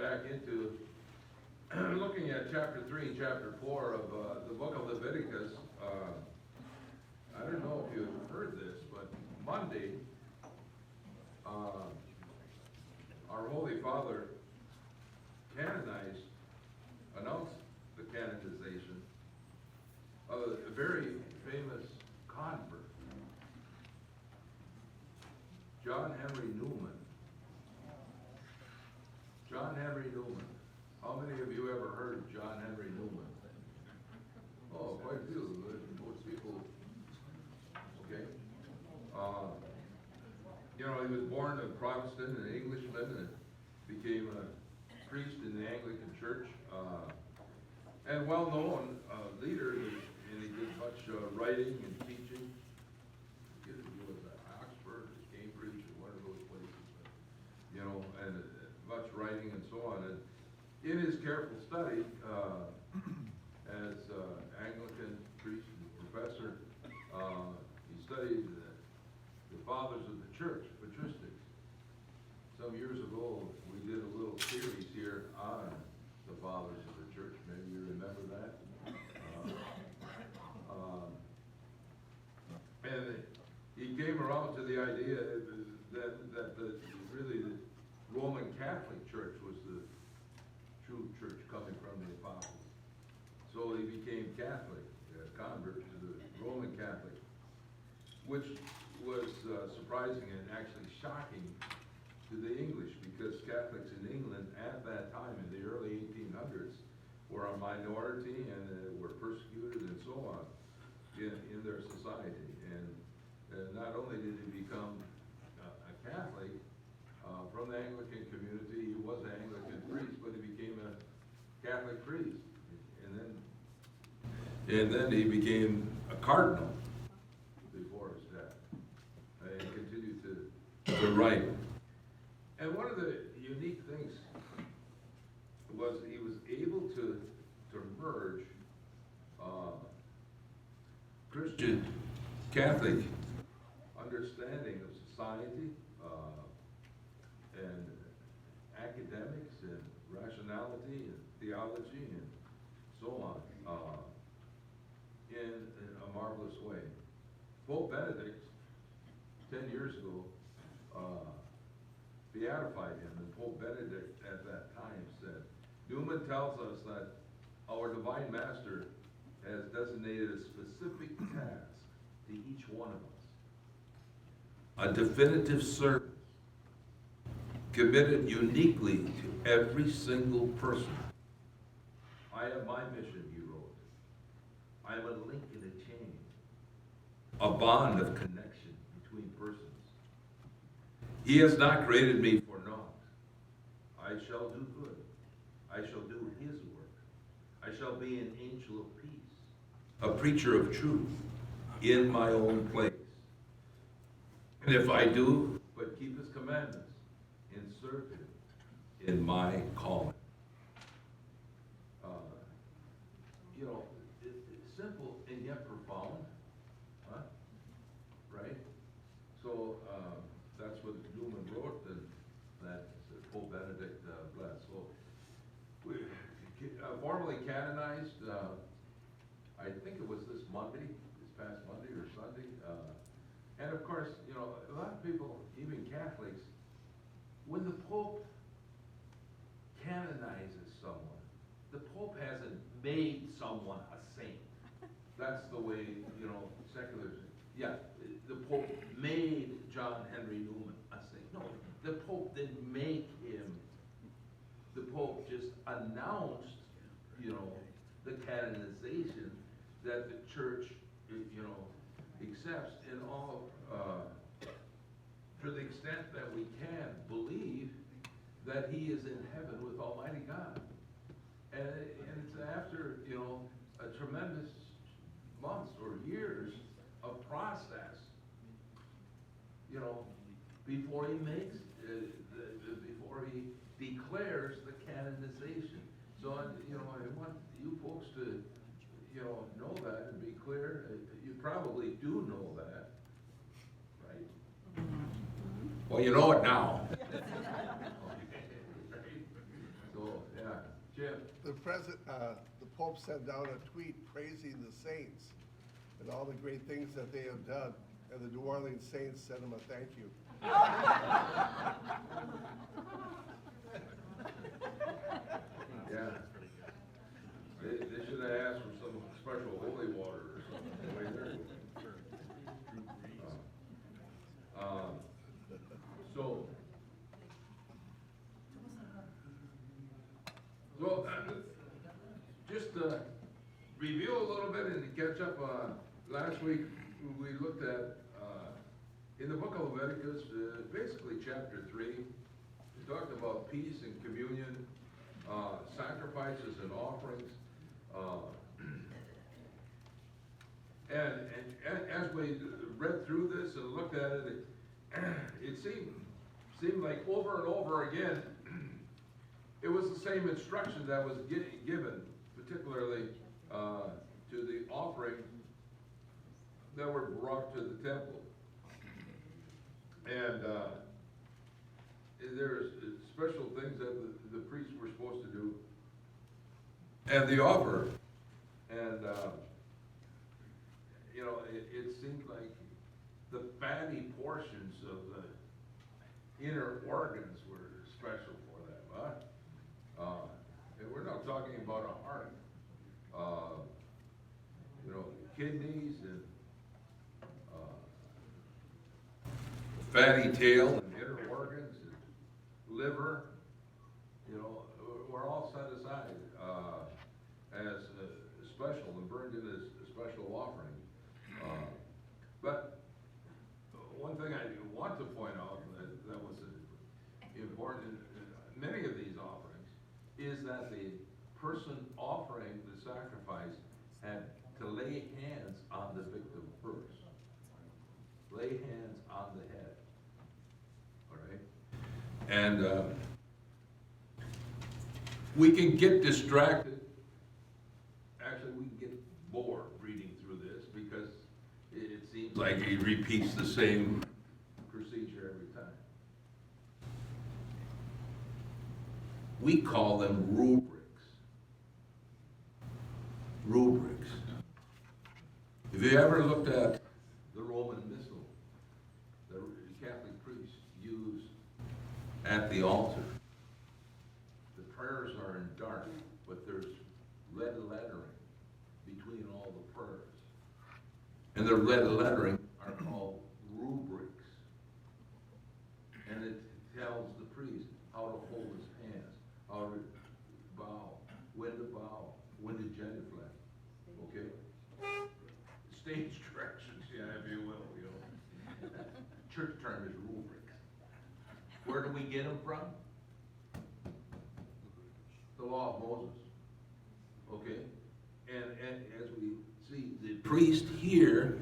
back into looking at chapter 3 and chapter 4 of the book of Leviticus. I don't know if you've heard this, but Monday, our Holy Father announced the canonization of a very famous convert, John Henry Newman. John Henry Newman. How many of you ever heard of John Henry Newman? Oh, quite a few. Most people. Okay. He was born a Protestant, an Englishman, and became a priest in the Anglican Church, and well-known leader. And he did much writing and teaching. He was at Oxford, Cambridge, or one of those places. And much writing and so on. And in his careful study as Anglican priest and professor, he studied the fathers of the church, patristics. Some years ago, we did a little series here on the fathers of the church. Maybe you remember that. And he came around to the idea that the Roman Catholic Church was the true church coming from the apostles. So he became Catholic, convert to the Roman Catholic, which was surprising and actually shocking to the English, because Catholics in England at that time, in the early 1800s, were a minority and were persecuted and so on in their society. And not only did he become a Catholic, from the Anglican community, he was an Anglican priest, but he became a Catholic priest. And then he became a cardinal before his death. And continued to write. And one of the unique things was he was able to merge Christian Catholic understanding of society, and academics and rationality and theology and so on, in a marvelous way. Pope Benedict, 10 years ago, beatified him, and Pope Benedict at that time said, Newman tells us that our Divine Master has designated a specific task to each one of us, a definitive service committed uniquely to every single person. I have my mission, he wrote. I am a link in a chain, a bond of connection between persons. He has not created me for naught. I shall do good. I shall do his work. I shall be an angel of peace, a preacher of truth in my own place. And if I do but keep his commandments, and serve him in my calling. It's simple and yet profound, huh? Right? So that's what Newman wrote, and that Pope Benedict blessed. So we formally canonized. I think it was this past Monday or Sunday. And of course, a lot of people, even Catholics, when the Pope canonizes someone, the Pope hasn't made someone a saint. That's the way, seculars. Yeah, the Pope made John Henry Newman a saint. No, the Pope didn't make him. The Pope just announced, the canonization that the Church, accepts in all. To the extent that we can believe that he is in heaven with Almighty God. And it's after, a tremendous months or years of process, before he makes, before he declares the canonization. So, I want you folks to, know that and be clear. You probably do know that, right? Well, you know it now. So Jim? The Pope sent out a tweet praising the saints and all the great things that they have done, and the New Orleans Saints sent him a thank you. Yeah. They should have asked for some special holy water or something. The way they're doing. So, just review a little bit and catch up. Last week we looked at in the book of Leviticus, basically chapter 3. We talked about peace and communion, sacrifices and offerings. And as we read through this and looked at it, it seemed like over and over again, it was the same instruction that was given, particularly to the offering that were brought to the temple. And there's special things that the priests were supposed to do, and the offer. And it seemed like the fatty portions of the inner organs were special for them, huh? And we're not talking about a heart, kidneys and fatty tail and inner organs and liver, were all set aside as special and burned in as a special offering. But one thing I want to point out that was important in many of these offerings is that the person offering the sacrifice had to lay hands on the victim first. Lay hands on the head. All right? And we can get distracted. Actually, we can get bored reading through this because it seems like he repeats the same procedure every time. We call them rubrics. Rubrics. Have you ever looked at the Roman Missal the Catholic priests use at the altar? The prayers are in dark, but there's red lettering between all the prayers. And the red lettering are called rubrics. And it tells the priest how to hold his hands, how to bow, when to genuflect. Okay? Stage directions, yeah, if you will, Church term is rubrics. Where do we get them from? The law of Moses. Okay? And as we see, the priest here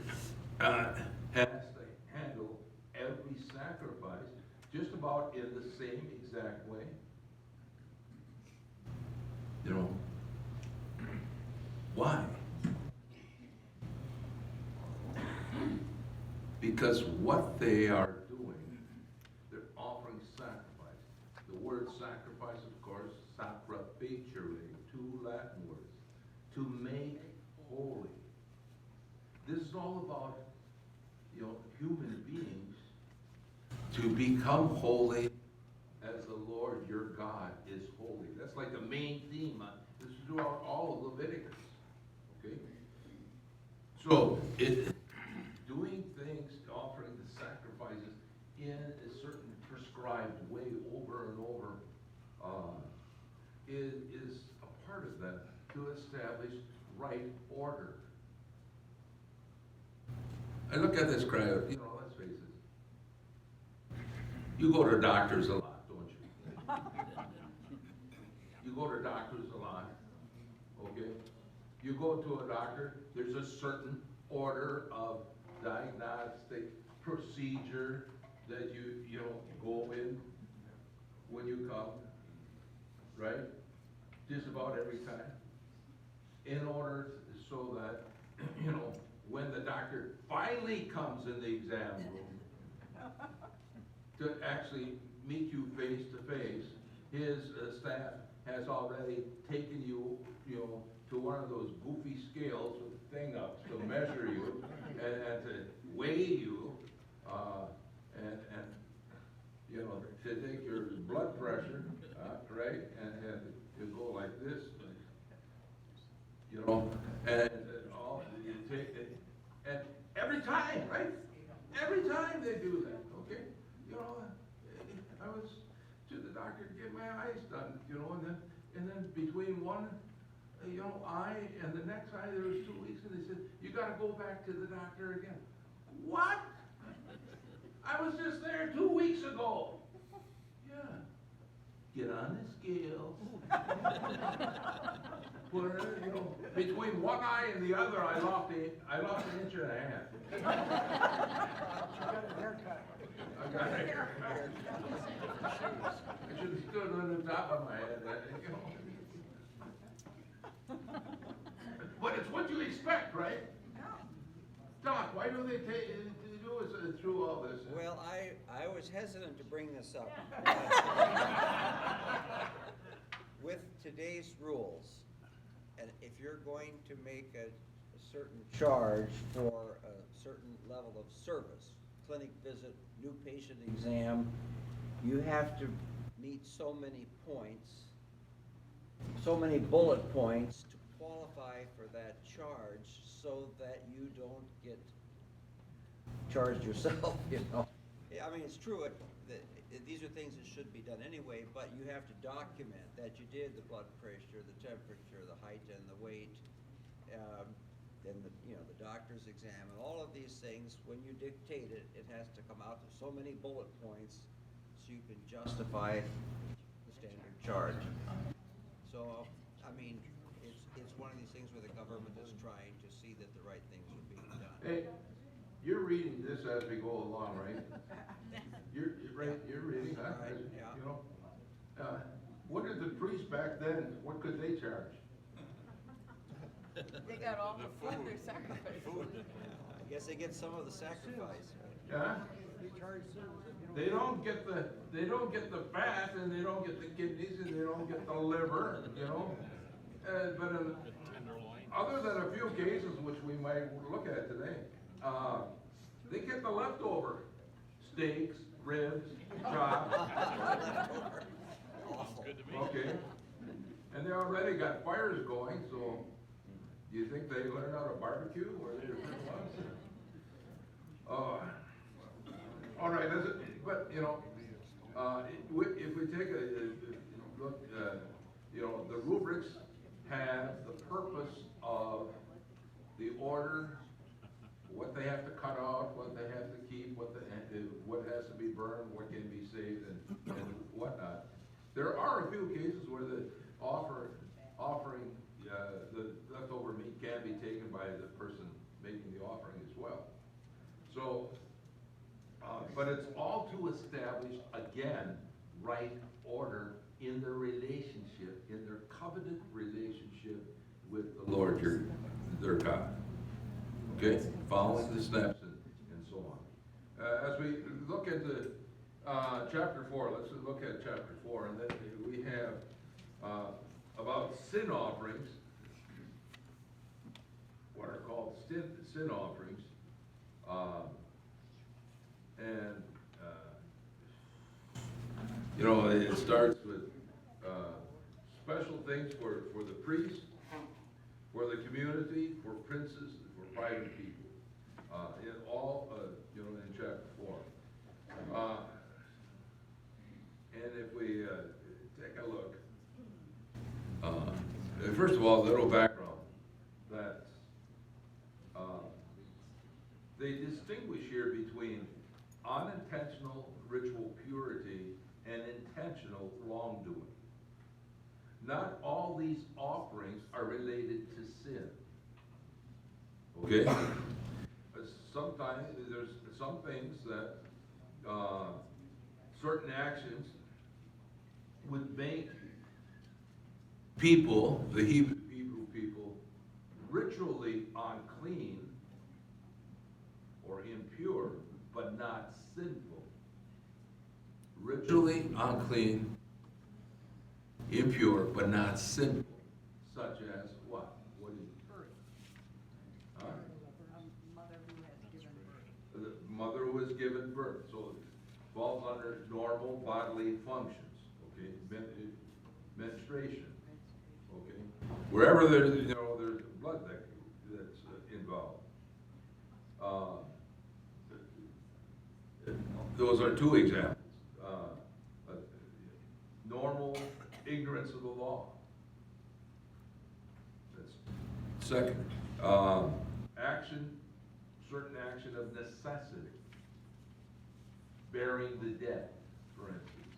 has to handle every sacrifice just about in the same exact way. Why? Because what they are doing, they're offering sacrifice. The word sacrifice, of course, sacrificere, two Latin words, to make holy. This is all about, human beings to become holy as the Lord your God is holy. That's like the main theme. This is throughout all of Leviticus. Okay? So, doing things, offering the sacrifices in a certain prescribed way over and over is a part of that to establish right order. I look at this crowd, let's face it. You go to doctors a lot, don't you? You go to doctors a lot, okay? You go to a doctor, there's a certain order of diagnostic procedure that you go in when you come, right? Just about every time. In order so that, when the doctor finally comes in the exam room to actually meet you face to face, his staff has already taken you, to one of those goofy scales with the thing up to measure you and to weigh you, and to take your blood pressure, right, and you go like this, and all, you take it, and every time, right? Every time they do that, okay? I was to the doctor to get my eyes done, and then between one, eye and the next eye, there was 2 weeks, and they said, you gotta go back to the doctor again. What? I was just there 2 weeks ago. Yeah. Get on the scale. Put it, between one eye and the other, I lost an inch and a half. You got a haircut. I got a haircut. I should have stood on the top of my head. But it's what you expect, right? Doc, why do they do us through all this? Well, I was hesitant to bring this up. With today's rules, and if you're going to make a certain charge for a certain level of service, clinic visit, new patient exam, you have to meet so many points, so many bullet points to qualify for that charge so that you don't get charged yourself, I mean, it's true, these are things that should be done anyway, but you have to document that you did the blood pressure, the temperature, the height and the weight, then the doctor's exam, and all of these things, when you dictate it, it has to come out to so many bullet points so you can justify the standard charge. So, I mean, it's one of these things where the government is trying to see that the right things are being done. Hey, you're reading this as we go along, right? You're reading, huh? Right, yeah. What did the priests back then, what could they charge? They got all the food they're sacrificing. I guess they get some of the sacrifice. Yeah? They charge service. They don't get the fat, and they don't get the kidneys, and they don't get the liver, but other than a few cases which we might look at today, they get the leftover steaks, ribs, chops. Awful. Okay, and they already got fires going, so do you think they learned how to barbecue, or they all right, but if we take a look, the rubrics have the purpose of the order, what they have to cut out, what they have to keep, what has to be burned, what can be saved, and whatnot. There are a few cases where the offering, the leftover meat can be taken by the person making the offering as well. So, but it's all to establish, again, right order in their relationship, in their covenant relationship with the Lord, their God. Okay, following the steps and so on. As we look into chapter 4, let's look at chapter 4, and then we have about sin offerings, what are called sin offerings, and it starts with special things for the priest, for the community, for princes, for private people. In all, in chapter 4. And if we take a look, first of all, a little background, that they distinguish here between unintentional ritual purity and intentional wrongdoing. Not all these offerings are related to sin. Okay? Sometimes there's some things that certain actions would make people, the Hebrew people, ritually unclean or impure, but not sinful. Ritually unclean impure but not sinful, such as what? What do you? Birth. Huh? A mother who has given birth. The mother who has given birth, so it falls under normal bodily functions, okay? Menstruation, okay? Wherever there's, there's blood that's involved. Those are two examples. Normal ignorance of the law. That's second. Action, certain action of necessity. Burying the dead, for instance,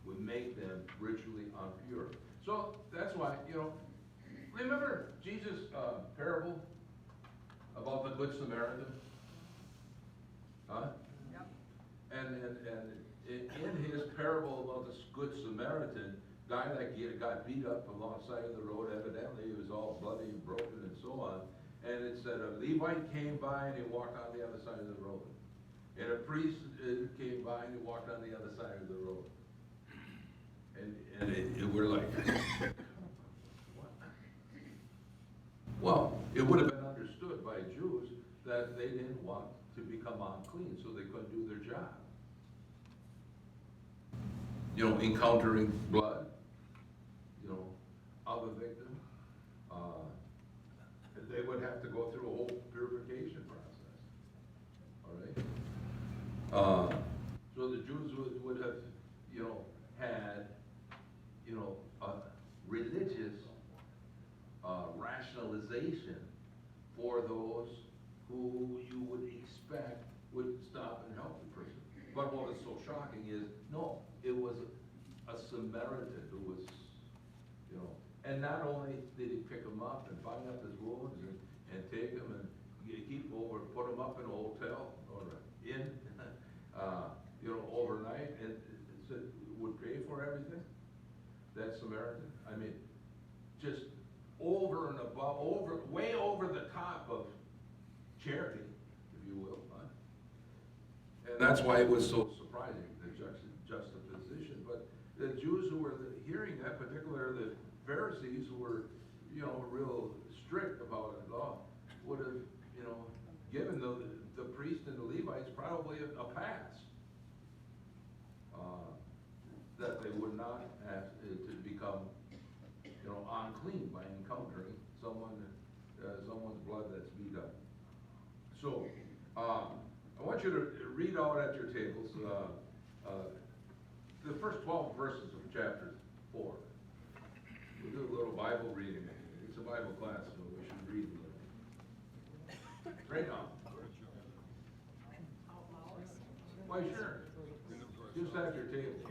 would make them ritually impure. So that's why, remember Jesus' parable about the Good Samaritan? Huh? Yep. And in his parable about the Good Samaritan, guy that got beat up alongside of the road, evidently he was all bloody and broken and so on. And it said a Levite came by and he walked on the other side of the road. And a priest came by and he walked on the other side of the road. And we're like, what? Well, it would have been understood by Jews that they didn't want to become unclean, so they couldn't do their job. Encountering blood, of a victim, they would have to go through a whole purification process. All right? So the Jews would have, had, a religious rationalization for those who you would expect would stop and help the person. But what was so shocking is, no, it was a Samaritan who was, and not only did he pick him up and bind up his wounds and take him and put him up in a hotel or an inn, overnight, and said would pay for everything. That Samaritan, I mean, just over and above, way over the top of charity, if you will. And that's why it was so surprising, the juxtaposition. But the Jews who were hearing that, particularly the Pharisees who were, real strict about it, law, would have, given the priest and the Levites probably a pass. That they would not have to become, unclean by encountering someone's blood that's beat up. So, I want you to read out at your tables the first 12 verses of chapter 4. We'll do a little Bible reading. It's a Bible class, so we should read a little. Right on. Why, sure. Just at your table.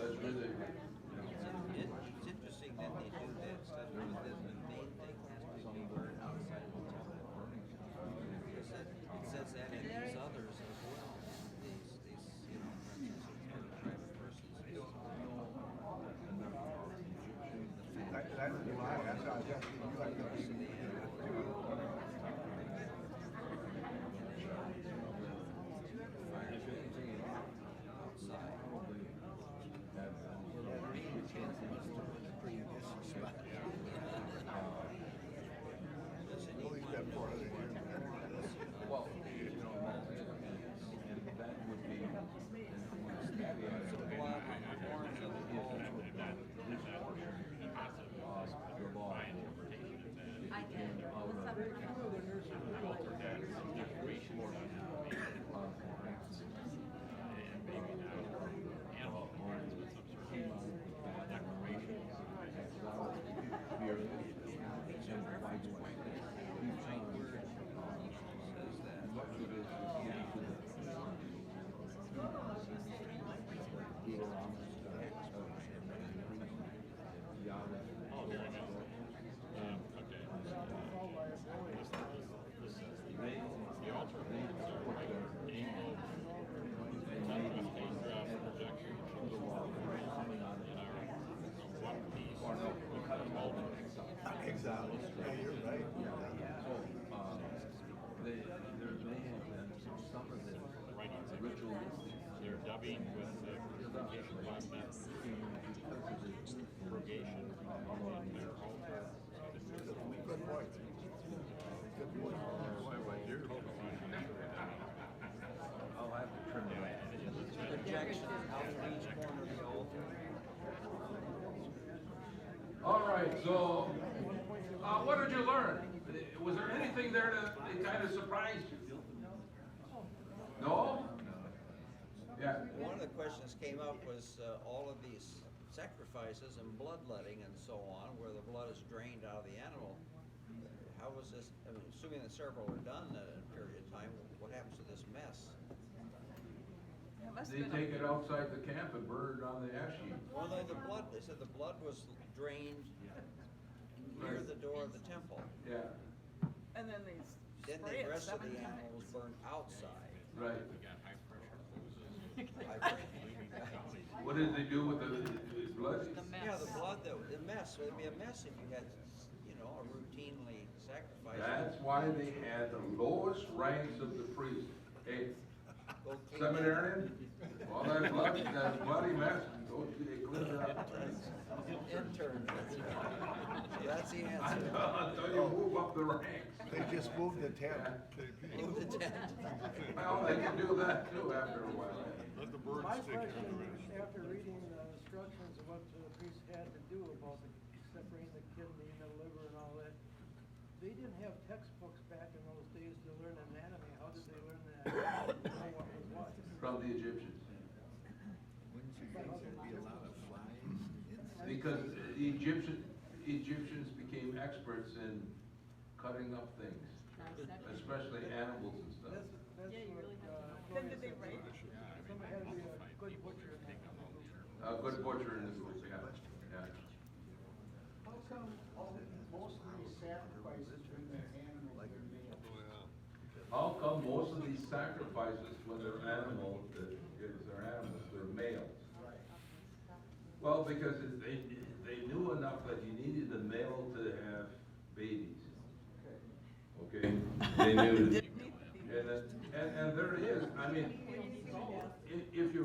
That's really, It's interesting that they do that stuff, but the main thing has to be burned outside the temple. Because it says that in these others as well, these, you know, for instance, if you're a private person, it's the fact. That's why, that's why I was asking you, I think you need to do it. At least that 400 years. Well, you know, and that would be, Some blood on the horns of the bull. the law. I did. What's up? Exactly. Yeah, you're right. There may have been some of the ritualistic. They're dubbing with the purification process, purgation on their altar. Good point. Good point. I'll have to trim it out. Projection out of each corner of the altar. all right, so, what did you learn? Was there anything there that kind of surprised you? No? Yeah, One of the questions came up was all of these sacrifices and bloodletting and so on, where the blood is drained out of the animal. How was this, I mean, assuming that several were done in a period of time, what happens to this mess? It must they have been take it outside the camp and burn it on the ash heap. Well, no, the blood, they said the blood was drained near the door of the temple. Yeah, And then they Then spray the it rest of 7 the animal times. was burned outside. right. We got high pressure hoses. What did they do with the blood? The mess. Yeah, the blood, the mess, it'd be a mess if you had, you know, a routinely sacrifice. That's why they had the lowest ranks of the priests. Hey, Go clean seminarian, all that blood, that bloody mess, they cleaned it up. Intern, that's the I answer. know, until you move up the ranks. They just moved the tent. Move the tent. Well, they can do that too after a while. Let the birds My stick in question, the rest. after reading the instructions of what the priest had to do about separating the kidney and the liver and all that, they didn't have textbooks back in those days to learn anatomy. How did they learn that? Know what was what? From the Egyptians. Wouldn't you think there'd be a lot of flies and insects? Because the Egyptians became experts in cutting up things, especially animals and stuff. That's Yeah, you what, really have to know. Gloria Then did they said. write? Somebody had to be a good butcher in that group. A good butcher in this group, yeah, yeah. How come most of these sacrifices when they're animals are made? How come most of these sacrifices when they're animals, they're males? Well, because they knew enough that you needed a male to have babies. Okay? They knew that. And there it is, I mean, if you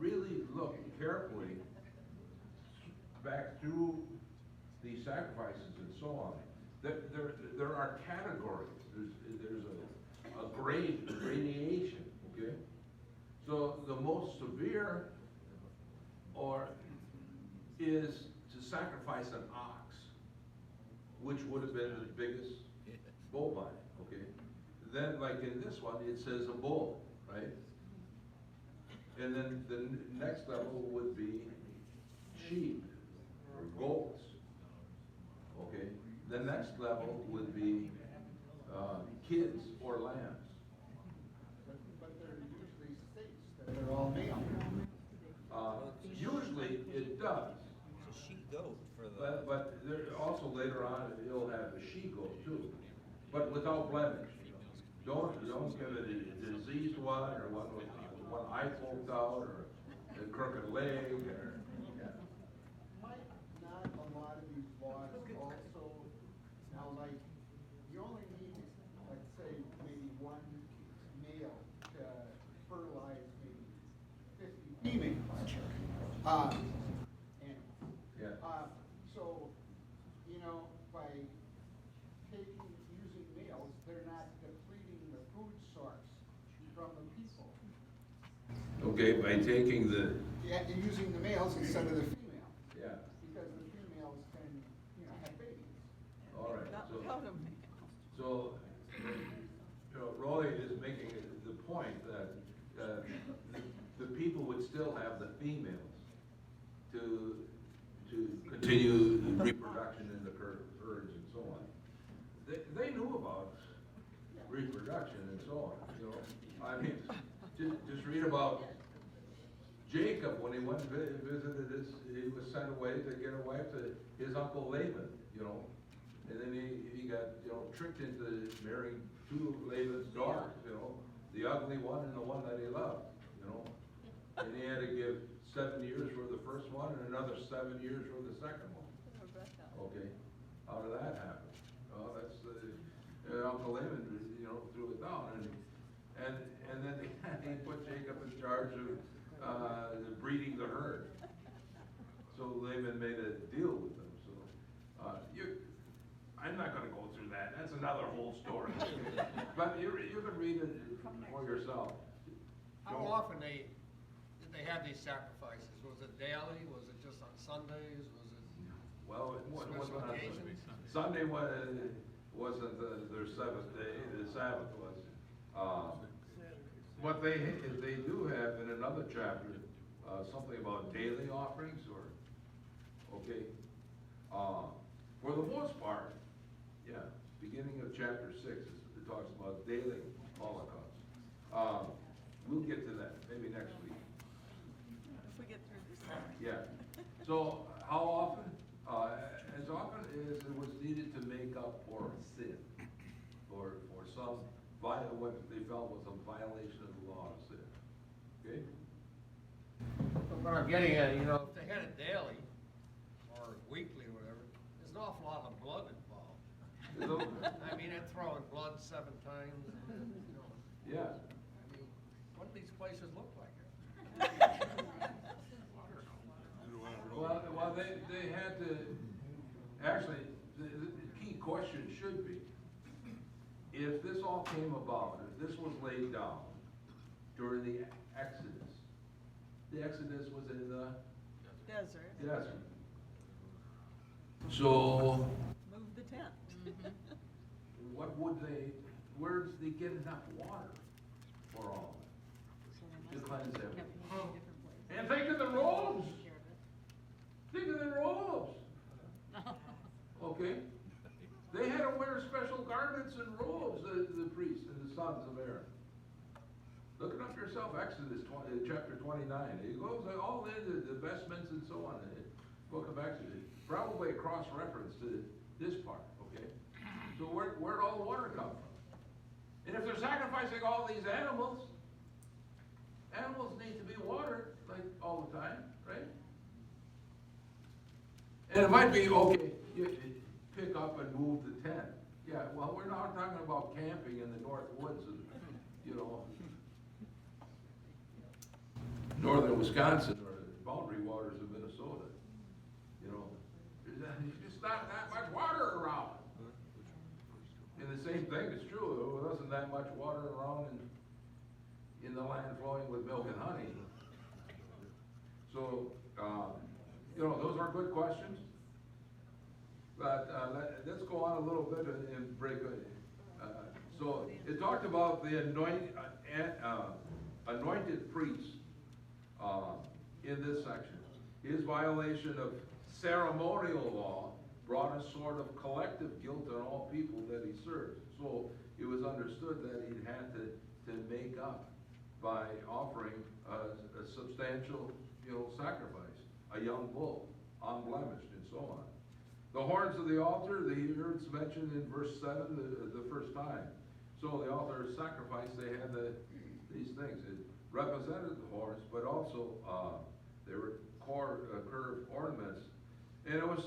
really look carefully back through these sacrifices and so on, there are categories. There's a gradation, okay? So the most severe is to sacrifice an ox, which would have been the biggest bovine, okay? Then, like in this one, it says a bull, right? And then the next level would be sheep or goats, okay? The next level would be kids or lambs. But they're usually states that they're all male. It does. It's a she-goat for the. But there, also later on, he'll have a she-goat too, but without blemish. Don't give it a diseased one, or one eye poked out, or a crooked leg, or, yeah. Might not a lot of these laws also, now like, you only need, let's say, maybe one male to fertilize maybe 50 females. Animals. Yeah. So, you know, by using males, they're not depleting the food source from the people. Okay, by taking the, Yeah, you're using the males instead of the females, yeah, because the females can, you know, have babies. all right, Not so. without 'em. So, you know, Roy is making the point that, the people would still have the females to continue the reproduction in the herds and so on. They knew about reproduction and so on, you know. I mean, just read about Jacob, when he went and visited he was sent away to get a wife to his uncle Laban, you know. And then he got, you know, tricked into marrying two of Laban's daughters, you know, the ugly one and the one that he loved, you know. And he had to give 7 years for the first one and another 7 years for the second one. Okay, how did that happen? Well, that's, Uncle Laban, you know, threw it down, and then he put Jacob in charge of breeding the herd. So Laban made a deal with them, so, I'm not gonna go through that, that's another whole story. But you can read it for yourself. How often did they have these sacrifices? Was it daily? Was it just on Sundays? Was it? Well, it wasn't Special on occasions? Sunday wasn't their seventh day, the Sabbath was. What they do have in another chapter, something about daily offerings, or, okay. For the most part, yeah, beginning of chapter 6, it talks about daily holocausts. We'll get to that maybe next week. If we get through this. Yeah. So how often? As often as it was needed to make up for sin, or some what they felt was a violation of the law of sin. Okay. But what I'm getting at, you know, if they had it daily or weekly or whatever, there's an awful lot of blood involved. I mean, they're throwing blood 7 times. And, you know, Yeah. I mean, what do these places look like? Well, they had to, actually, the key question should be, if this all came about, if this was laid down during the Exodus was in the Desert. desert. So, Move the tent. where did they get enough water for all of it? To cleanse everything. And think of the robes. Think of the robes. Okay? They had to wear special garments and robes, the priests and the sons of Aaron. Look it up yourself, Exodus chapter 29. It goes all into the vestments and so on in the book of Exodus. Probably a cross-reference to this part, okay? So where'd all the water come from? And if they're sacrificing all these animals need to be watered, like, all the time, right? And it might be, okay, you pick up and move the tent. Yeah, well, we're not talking about camping in the north woods of, you know, northern Wisconsin or the boundary waters of Minnesota. You know, there's just not that much water around. And the same thing is true, there wasn't that much water around in the land flowing with milk and honey. So, you know, those are good questions. But let's go on a little bit and break it. So it talked about the anointed priest in this section. His violation of ceremonial law brought a sort of collective guilt on all people that he served. So it was understood that he had to make up by offering a substantial, you know, sacrifice. a young bull, unblemished, and so on. The horns of the altar, it's mentioned in verse 7 the first time. So the altar of sacrifice, they had these things. It represented the horns, but also they were curved ornaments. And it was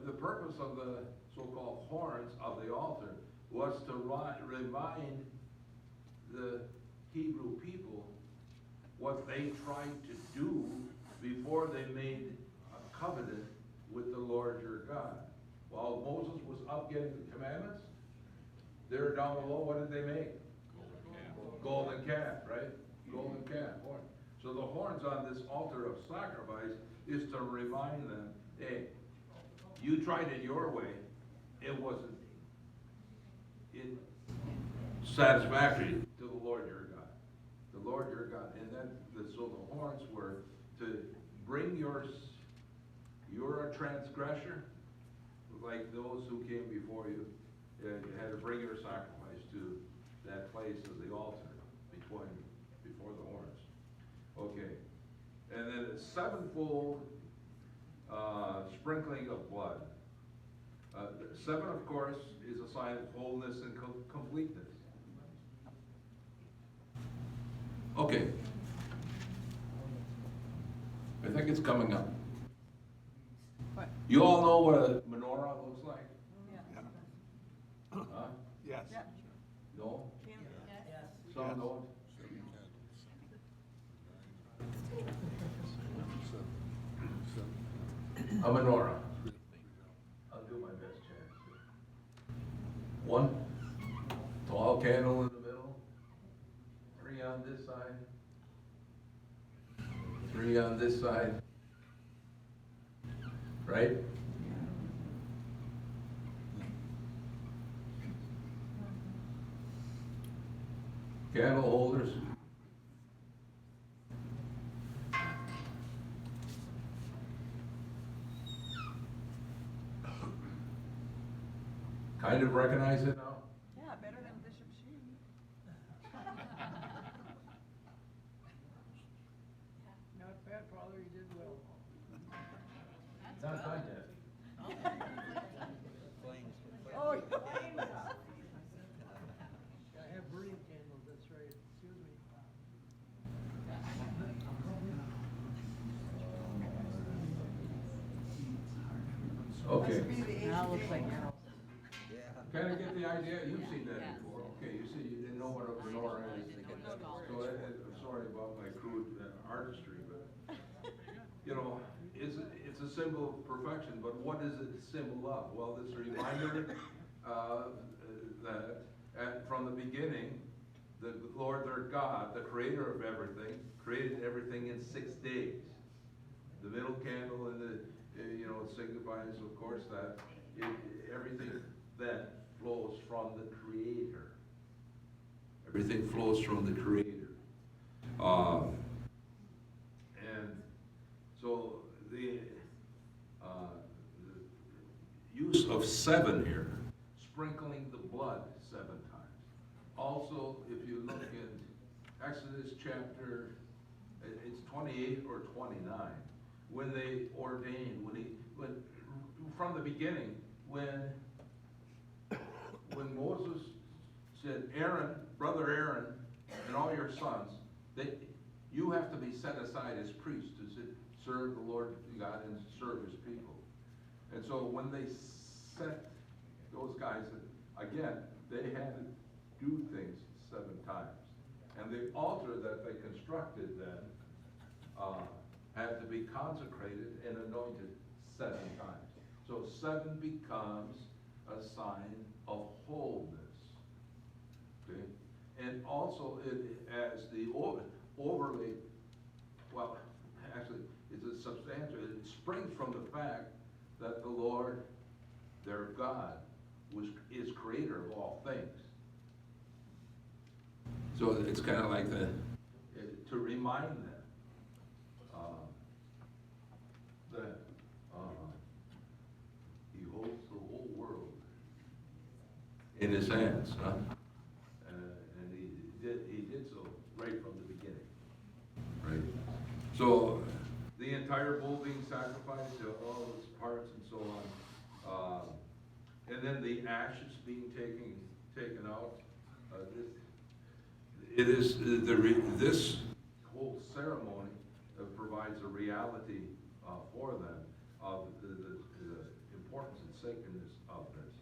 the purpose of the so-called horns of the altar was to remind the Hebrew people what they tried to do before they made a covenant with the Lord your God. While Moses was up getting the commandments, they're down below, what did they make? Golden calf, right? Golden calf, horn. So the horns on this altar of sacrifice is to remind them, hey, you tried it your way, it wasn't satisfactory to the Lord your God. The Lord your God. And then, so the horns were to bring you're a transgressor, like those who came before you. You had to bring your sacrifice to that place of the altar before the horns. Okay. And then a sevenfold sprinkling of blood. 7, of course, is a sign of wholeness and completeness. Okay. I think it's coming up. What? You all know what a menorah looks like? Yeah. Huh? Yes. Yeah. No? Kim? Some Yes. don't? A menorah. I'll do my best, Chance. One tall candle in the middle, 3 on this side, 3 on this side, right? Candle holders. Kind of recognize it now? Yeah, better than Bishop Sheen. Not bad, Father, you did well. Not done yet. Flames. Oh, I have burning candles, that's right, excuse me. Okay. Now looks like Yeah. Kind of get the idea, you've seen that before, okay, you see, you didn't know what a menorah is. So I'm sorry about my crude artistry, but, you know, it's a symbol of perfection, but what is it a symbol of? Well, it's a reminder that from the beginning, the Lord their God, the creator of everything, created everything in 6 days. The middle candle and it signifies, of course, that everything that flows from the Creator. Everything flows from the Creator. And so the use of 7 here, sprinkling the blood 7 times. Also, if you look in Exodus chapter, it's 28 or 29, when they ordained, when from the beginning, when Moses said, Aaron, brother Aaron, and all your sons, you have to be set aside as priests to serve the Lord God and serve his people. And so when they set those guys, again, they had to do things 7 times. And the altar that they constructed then had to be consecrated and anointed 7 times. So 7 becomes a sign of wholeness. Okay? And also as the overly, well, actually, it's a substantial, it springs from the fact that the Lord, their God, is creator of all things. So it's kind of like to remind them that he holds the whole world in his hands, huh? And he did so right from the beginning, right? So the the entire bull being sacrificed, all its parts and so on. And then the ashes being taken out. It is, this whole ceremony provides a reality for them of the importance and sacredness of this.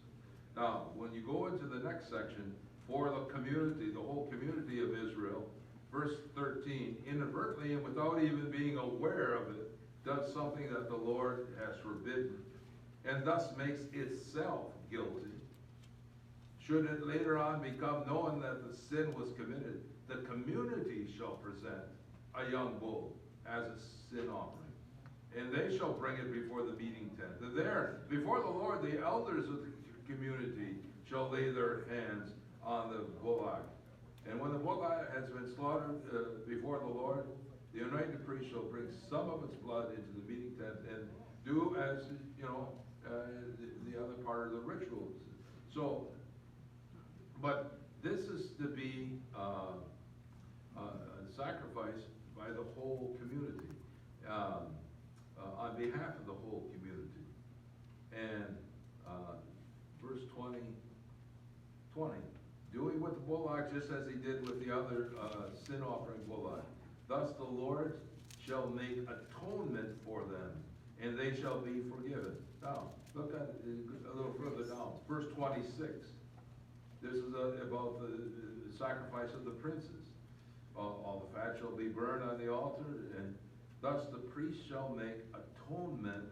Now, when you go into the next section, for the community, the whole community of Israel, verse 13, inadvertently and without even being aware of it, does something that the Lord has forbidden, and thus makes itself guilty. Should it later on become known that the sin was committed, the community shall present a young bull as a sin offering, and they shall bring it before the meeting tent. And there, before the Lord, the elders of the community shall lay their hands on the bullock. And when the bullock has been slaughtered before the Lord, the anointed priest shall bring some of its blood into the meeting tent and do as, the other part of the rituals. So, but this is to be sacrificed by the whole community, on behalf of the whole community. And verse 20, doing with the bullock just as he did with the other sin offering bullock. Thus the Lord shall make atonement for them, and they shall be forgiven. Now, look at it a little further down. Verse 26. This is about the sacrifice of the princes. All the fat shall be burned on the altar, and thus the priest shall make atonement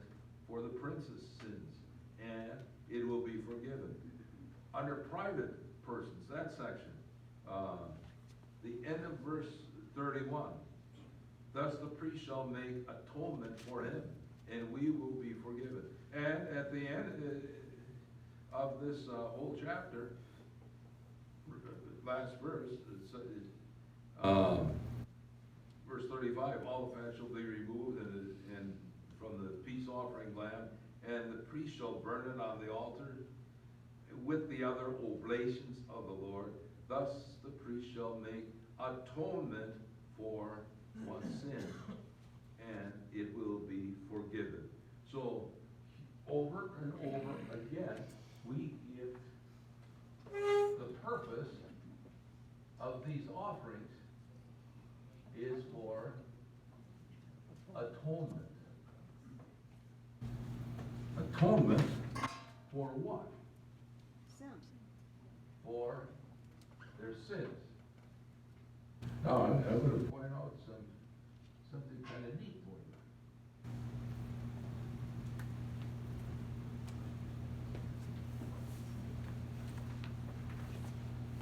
for the prince's sins, and it will be forgiven. Under private persons, that section, the end of verse 31, thus the priest shall make atonement for him, and we will be forgiven. And at the end of this whole chapter, last verse, verse 35, all the fat shall be removed and from the peace offering lamb, and the priest shall burn it on the altar with the other oblations of the Lord. Thus the priest shall make atonement for one's sin, and it will be forgiven. So, over and over again, we get the purpose of these offerings is for atonement. Atonement for what? Sins. For their sins. Now, I'm going to point out something kind of neat for you.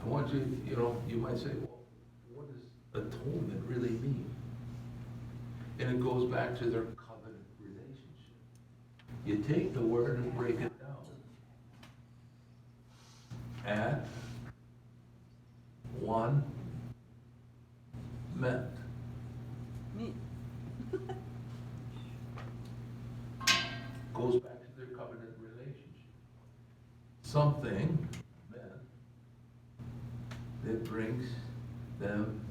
I want you, you might say, well, what does atonement really mean? And it goes back to their covenant relationship. You take the word and break it down. At one meant. Me. Goes back to their covenant relationship. Something meant that brings them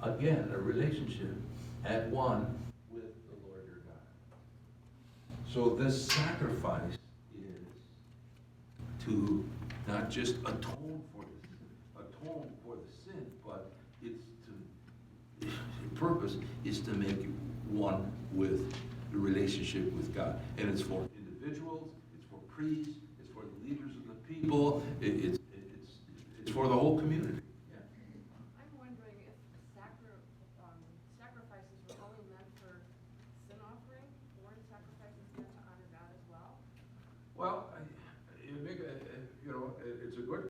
again a relationship at one with the Lord your God. So this sacrifice is to not just atone for the sin, but the purpose is to make one with the relationship with God. And it's for individuals, it's for priests, it's for the leaders of the people, it's for the whole community.